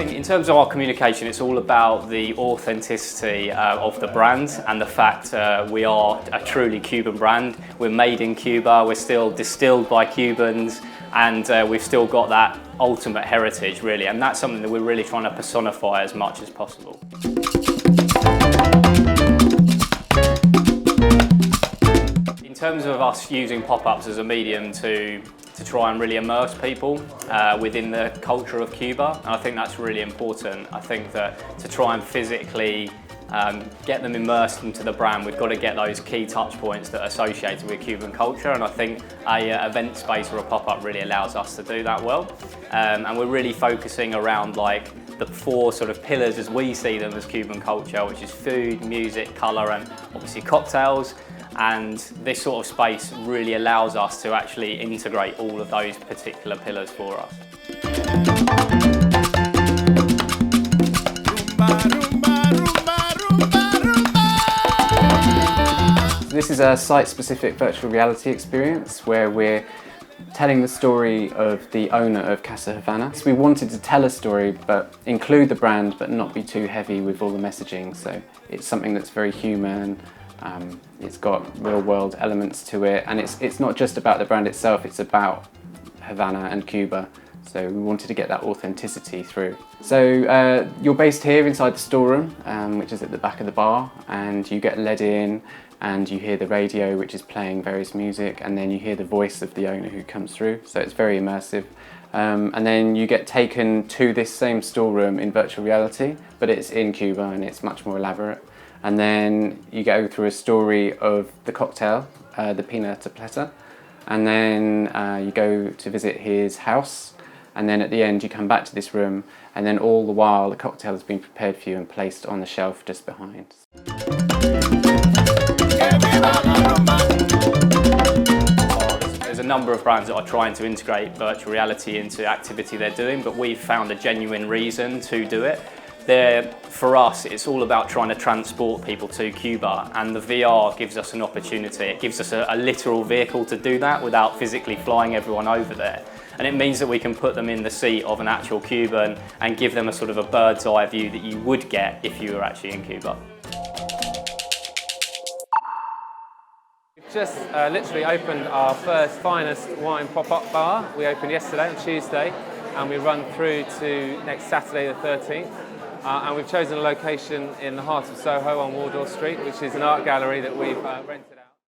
In terms of our communication, it's all about the authenticity of the brand and the fact we are a truly Cuban brand. We're made in Cuba, we're still distilled by Cubans, and we've still got that ultimate heritage, really, and that's something that we're really trying to personify as much as possible. In terms of us using pop-ups as a medium to try and really immerse people within the culture of Cuba, and I think that's really important. I think that to try and physically get them immersed into the brand, we've got to get those key touch points that are associated with Cuban culture, and I think a event space or a pop-up really allows us to do that well. And we're really focusing around like the four sort of pillars as we see them as Cuban culture, which is food, music, colour, and obviously cocktails. And this sort of space really allows us to actually integrate all of those particular pillars for us. This is a site-specific virtual reality experience where we're telling the story of the owner of Casa Havana. So we wanted to tell a story but include the brand but not be too heavy with all the messaging. So it's something that's very human. It's got real-world elements to it, and it's not just about the brand itself, it's about Havana and Cuba. So we wanted to get that authenticity through. So you're based here inside the storeroom, which is at the back of the bar, and you get led in and you hear the radio which is playing various music, and then you hear the voice of the owner who comes through, so it's very immersive. And then you get taken to this same storeroom in virtual reality, but it's in Cuba and it's much more elaborate. And then you go through a story of the cocktail, the Pina Tapleta, and then you go to visit his house, and then at the end you come back to this room, and then all the while the cocktail has been prepared for you and placed on the shelf just behind. There's a number of brands that are trying to integrate virtual reality into activity they're doing, but we've found a genuine reason to do it. For us, it's all about trying to transport people to Cuba, and the VR gives us an opportunity. It gives us a literal vehicle to do that without physically flying everyone over there. And it means that we can put them in the seat of an actual Cuban and give them a sort of a bird's eye view that you would get if you were actually in Cuba. We've just literally opened our first finest wine pop-up bar. We opened yesterday on Tuesday, and we run through to next Saturday the 13th. And we've chosen a location in the heart of Soho on Wardour Street, which is an art gallery that we've rented out.